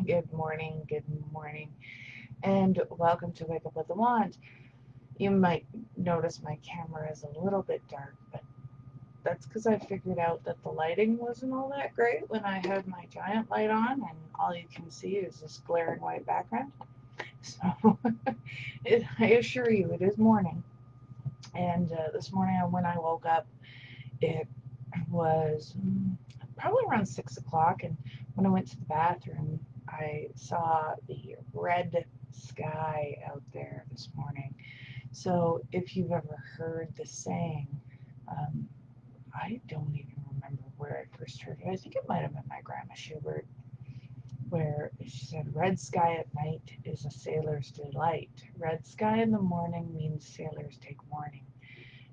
good morning, and welcome to Wake Up with the Wand. You might notice my camera is a little bit dark, but that's because I figured out that the lighting wasn't all that great when I had my giant light on, and all you can see is this glaring white background. So, I assure you, it is morning. And this morning, when I woke up, it was probably around 6 o'clock, and when I went to the bathroom, I saw the red sky out there this morning. So, if you've ever heard the saying, um, I don't even remember where I first heard it. I think it might have been my grandma Schubert, where she said, "Red sky at night is a sailor's delight. Red sky in the morning means sailors take warning."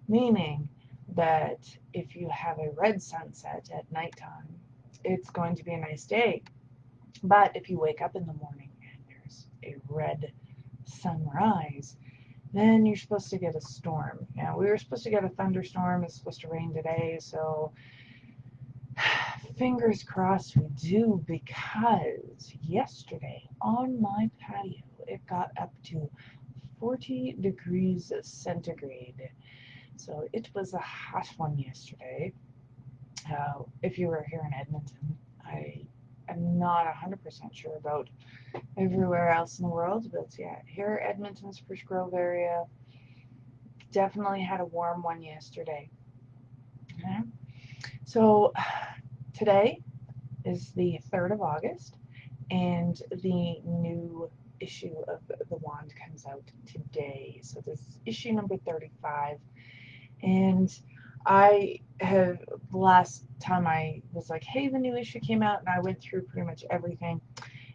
Meaning that if you have a red sunset at nighttime, it's going to be a nice day. But if you wake up in the morning and there's a red sunrise, then you're supposed to get a storm. Now, we were supposed to get a thunderstorm. It's supposed to rain today, so fingers crossed we do, because yesterday on my patio it got up to 40 degrees centigrade. So it was a hot one yesterday. If you were here in Edmonton, I am not 100% sure about everywhere else in the world, but yeah, here Edmonton, Spruce Grove area, definitely had a warm one yesterday. Okay. So today is the 3rd of August, and the new issue of The Wand comes out today. So this is issue number 35. And I have, the last time I was like, hey, the new issue came out, and I went through pretty much everything.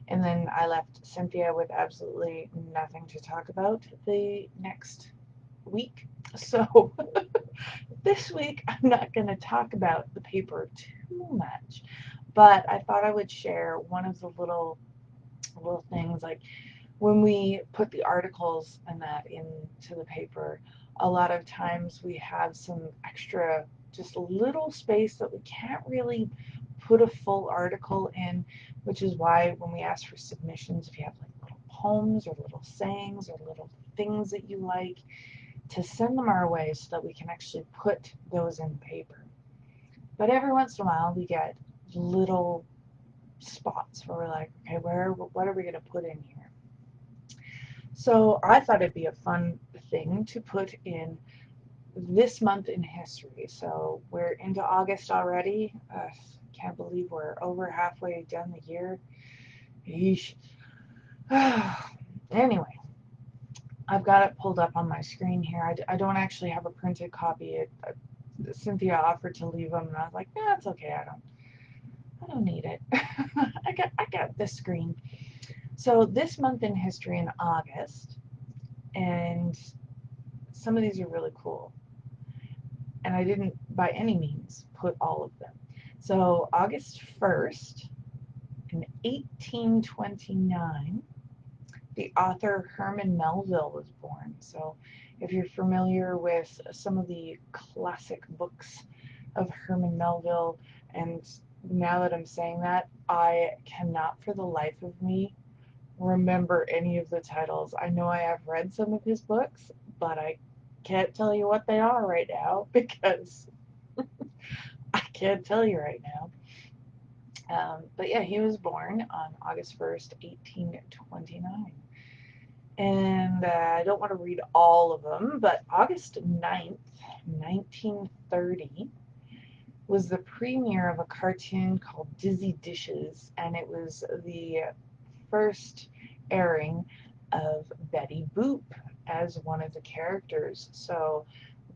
And then I left Cynthia with absolutely nothing to talk about the next week. So this week, I'm not going to talk about the paper too much, but I thought I would share one of the little things, like when we put the articles and that into the paper, a lot of times we have some extra, just a little space that we can't really put a full article in, which is why when we ask for submissions, if you have like little poems or little sayings or little things that you like, to send them our way so that we can actually put those in paper. But every once in a while, we get little spots where we're like, okay, what are we going to put in here? So I thought it'd be a fun thing to put in this month in history. So we're into August already. Can't believe we're over halfway done the year. Yeesh. Anyway, I've got it pulled up on my screen here. I don't actually have a printed copy. Cynthia offered to leave them, and I was like, yeah, it's okay. I don't need it. I got this screen. So this month in history in August, and some of these are really cool. And I didn't by any means put all of them. So August 1st in 1829, the author Herman Melville was born. So if you're familiar with some of the classic books of Herman Melville, and now that I'm saying that, I cannot for the life of me remember any of the titles. I know I have read some of his books, but I can't tell you what they are right now because I can't tell you right now. But yeah, he was born on August 1st, 1829. And I don't want to read all of them, but August 9th, 1930, was the premiere of a cartoon called Dizzy Dishes, and it was the first airing of Betty Boop as one of the characters. So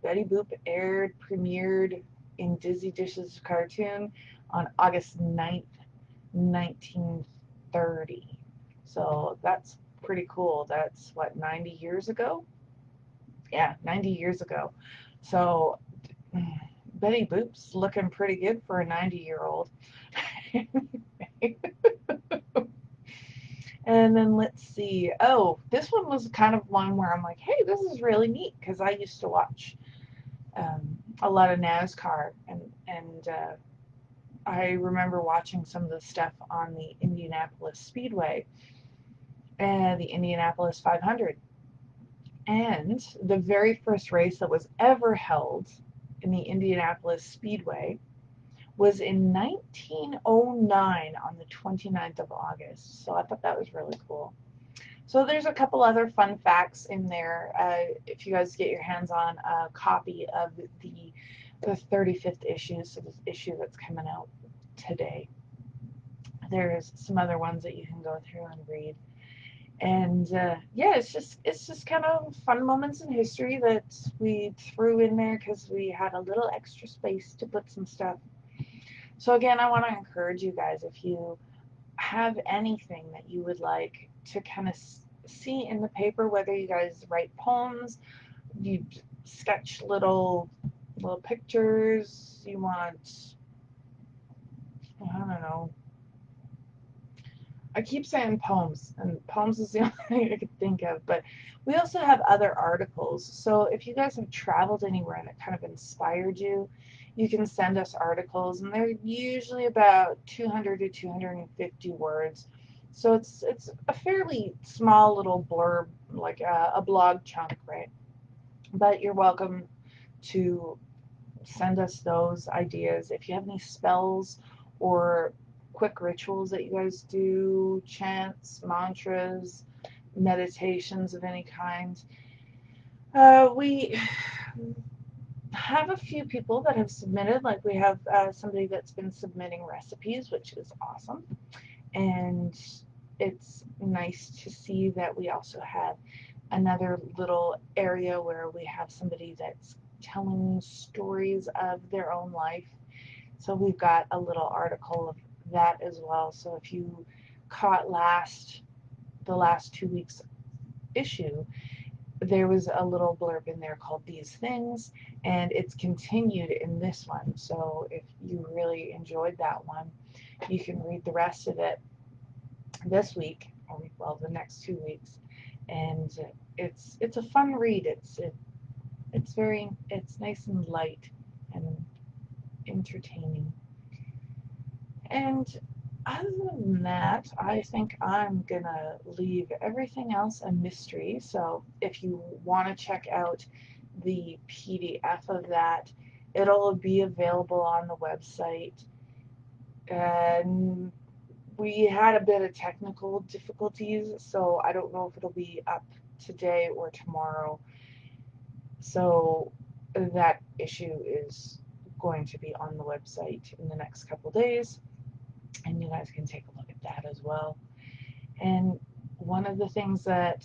Betty Boop premiered in Dizzy Dishes cartoon on August 9th, 1930. So that's pretty cool. That's what, 90 years ago? Yeah, 90 years ago. So Betty Boop's looking pretty good for a 90-year-old. And then let's see. Oh, this one was kind of one where I'm like, hey, this is really neat, because I used to watch a lot of NASCAR, and I remember watching some of the stuff on the Indianapolis Speedway and the Indianapolis 500. And the very first race that was ever held in the Indianapolis Speedway was in 1909 on the 29th of August. So I thought that was really cool. So there's a couple other fun facts in there. If you guys get your hands on a copy of the 35th issue, so this issue that's coming out today, there's some other ones that you can go through and read. And yeah, it's just kind of fun moments in history that we threw in there because we had a little extra space to put some stuff. So again, I want to encourage you guys, if you have anything that you would like to kind of see in the paper, whether you guys write poems, you sketch little pictures, you want, I don't know, I keep saying poems, and poems is the only thing I could think of, but we also have other articles. So if you guys have traveled anywhere that kind of inspired you, you can send us articles, and they're usually about 200 to 250 words. So it's a fairly small little blurb, like a blog chunk, right? But you're welcome to send us those ideas. If you have any spells or quick rituals that you guys do, chants, mantras, meditations of any kind, we have a few people that have submitted. Like we have somebody that's been submitting recipes, which is awesome. And it's nice to see that we also have another little area where we have somebody that's telling stories of their own life. So we've got a little article of that as well. So if you caught the last 2 weeks issue, there was a little blurb in there called These Things, and it's continued in this one. So if you really enjoyed that one, you can read the rest of it this week, or well, the next 2 weeks, and it's a fun read. It's nice and light and entertaining. And other than that, I think I'm gonna leave everything else a mystery. So if you want to check out the PDF of that, it'll be available on the website. And we had a bit of technical difficulties, so I don't know if it'll be up today or tomorrow. So that issue is going to be on the website in the next couple days, and you guys can take a look at that as well. And one of the things that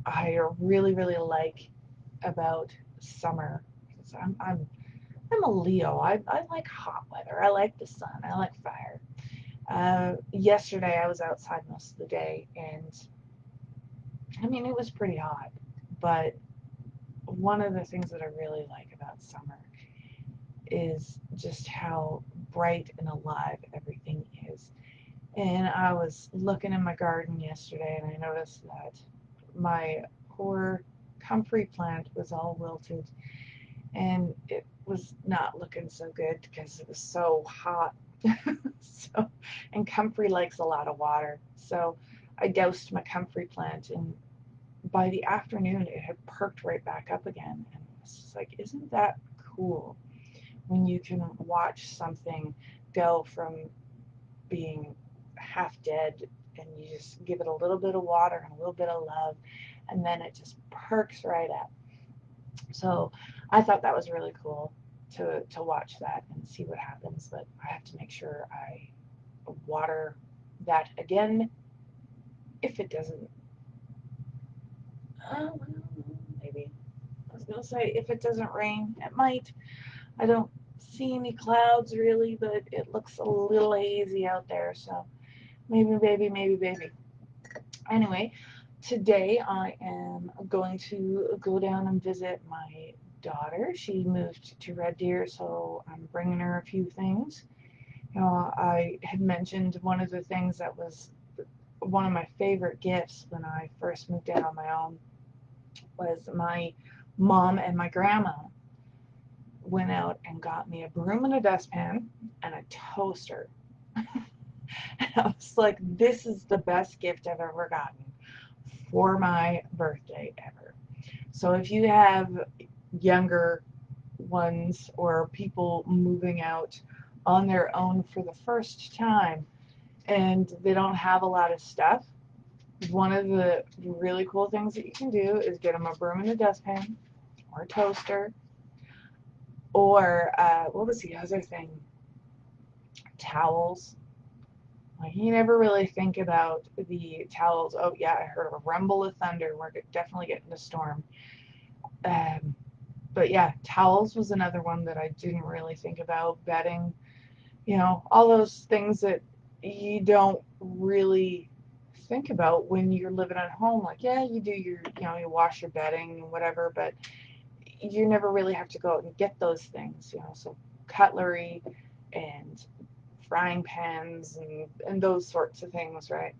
I really, really like about summer, because I'm a Leo. I like hot weather. I like the sun. I like fire. Yesterday I was outside most of the day, and I mean, it was pretty hot, but one of the things that I really like about summer is just how bright and alive everything is. And I was looking in my garden yesterday, and I noticed that my poor comfrey plant was all wilted, and it was not looking so good because it was so hot. So, and comfrey likes a lot of water. So I doused my comfrey plant, and by the afternoon it had perked right back up again. And it's just like, isn't that cool when you can watch something go from being half dead, and you just give it a little bit of water and a little bit of love, and then it just perks right up. So I thought that was really cool to watch that and see what happens. But I have to make sure I water that again. If it doesn't, well, maybe. I was gonna say if it doesn't rain, it might. I don't see any clouds really, but it looks a little hazy out there. So maybe, baby, maybe, baby. Anyway, today I am going to go down and visit my daughter. She moved to Red Deer, so I'm bringing her a few things. You know, I had mentioned one of the things that was one of my favorite gifts when I first moved in on my own was my mom and my grandma went out and got me a broom and a dustpan and a toaster. And I was like, this is the best gift I've ever gotten for my birthday ever. So if you have younger ones or people moving out on their own for the first time and they don't have a lot of stuff, one of the really cool things that you can do is get them a broom and a dustpan or a toaster or what was the other thing? Towels. Like you never really think about the towels. Oh yeah, I heard a rumble of thunder. We're definitely getting a storm. Um, but yeah, towels was another one that I didn't really think about. Bedding, all those things that you don't really think about when you're living at home. Like, yeah, you do you wash your bedding and whatever, but you never really have to go out and get those things, so cutlery and frying pans and those sorts of things, right?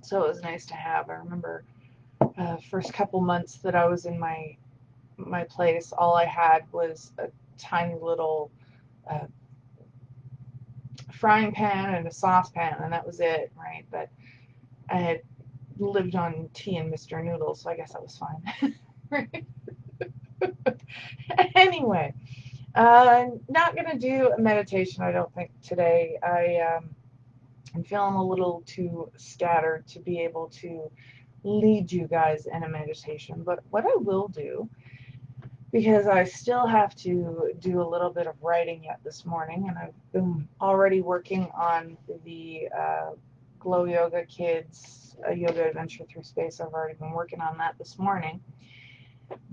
So it was nice to have. I remember first couple months that I was in my place, all I had was a tiny little uh, frying pan and a saucepan, and that was it, right? But I had lived on tea and Mr. Noodles, so I guess that was fine. Right? Anyway, not gonna do a meditation, I don't think today. I'm feeling a little too scattered to be able to lead you guys in a meditation. But what I will do, because I still have to do a little bit of writing yet this morning, and I've been already working on the Glow Yoga Kids Yoga Adventure Through Space. I've already been working on that this morning.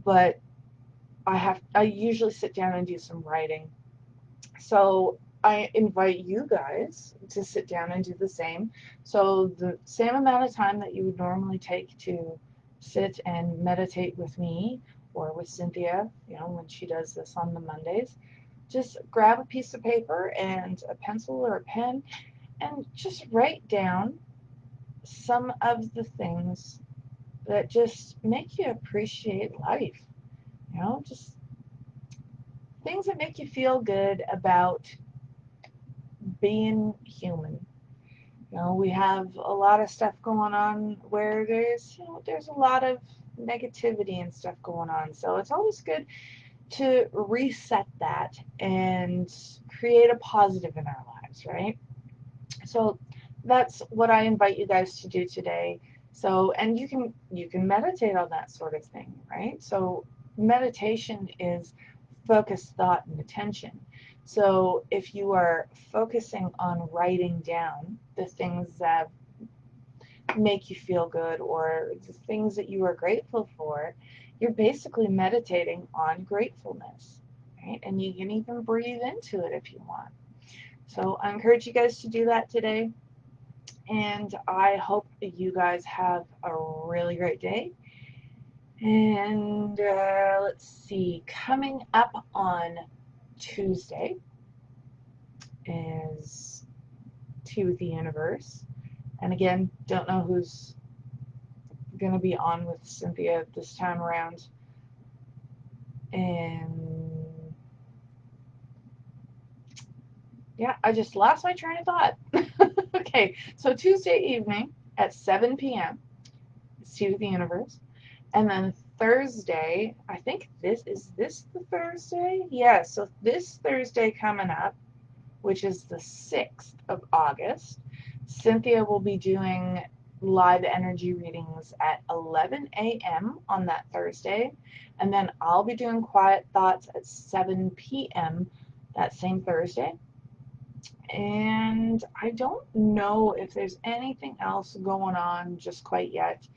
But I usually sit down and do some writing. So I invite you guys to sit down and do the same. So the same amount of time that you would normally take to sit and meditate with me or with Cynthia, when she does this on the Mondays, just grab a piece of paper and a pencil or a pen and just write down some of the things that just make you appreciate life. Just things that make you feel good about being human. We have a lot of stuff going on where there's a lot of negativity and stuff going on. So it's always good to reset that and create a positive in our lives, right? So that's what I invite you guys to do today. So, and you can meditate on that sort of thing, right? So meditation is focused thought and attention. So if you are focusing on writing down the things that make you feel good or the things that you are grateful for, you're basically meditating on gratefulness, right? And you can even breathe into it if you want. So I encourage you guys to do that today. And I hope that you guys have a really great day. And let's see, coming up on Tuesday is Tea with the Universe. And again, don't know who's going to be on with Cynthia this time around. And yeah, I just lost my train of thought. Okay, so Tuesday evening at 7 p.m. is Tea with the Universe. And then Thursday, I think is this the Thursday? Yeah, so this Thursday coming up, which is the 6th of August, Cynthia will be doing live energy readings at 11 a.m. on that Thursday. And then I'll be doing quiet thoughts at 7 p.m. that same Thursday. And I don't know if there's anything else going on just quite yet.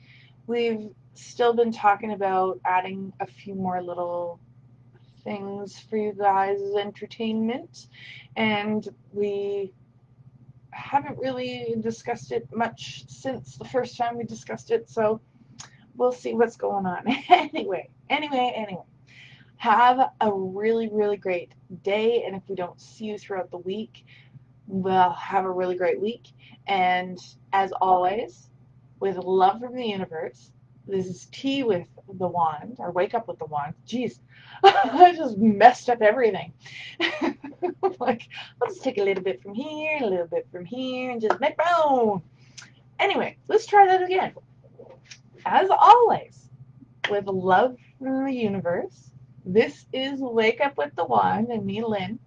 We've still been talking about adding a few more little things for you guys' entertainment, and we haven't really discussed it much since the first time we discussed it, so we'll see what's going on. Anyway, have a really, really great day, and if we don't see you throughout the week, well, have a really great week. And as always, with love from the universe, This is tea with the wand, or wake up with the wand. Jeez, I just messed up everything. Like, I'll just take a little bit from here, a little bit from here, and just make my own. Anyway, let's try that again. As always, with love from the universe, this is Wake Up with the Wand and me, Lynn,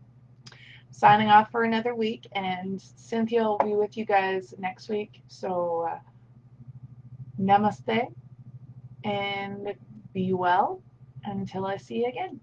signing off for another week. And Cynthia will be with you guys next week. So, namaste and be well until I see you again.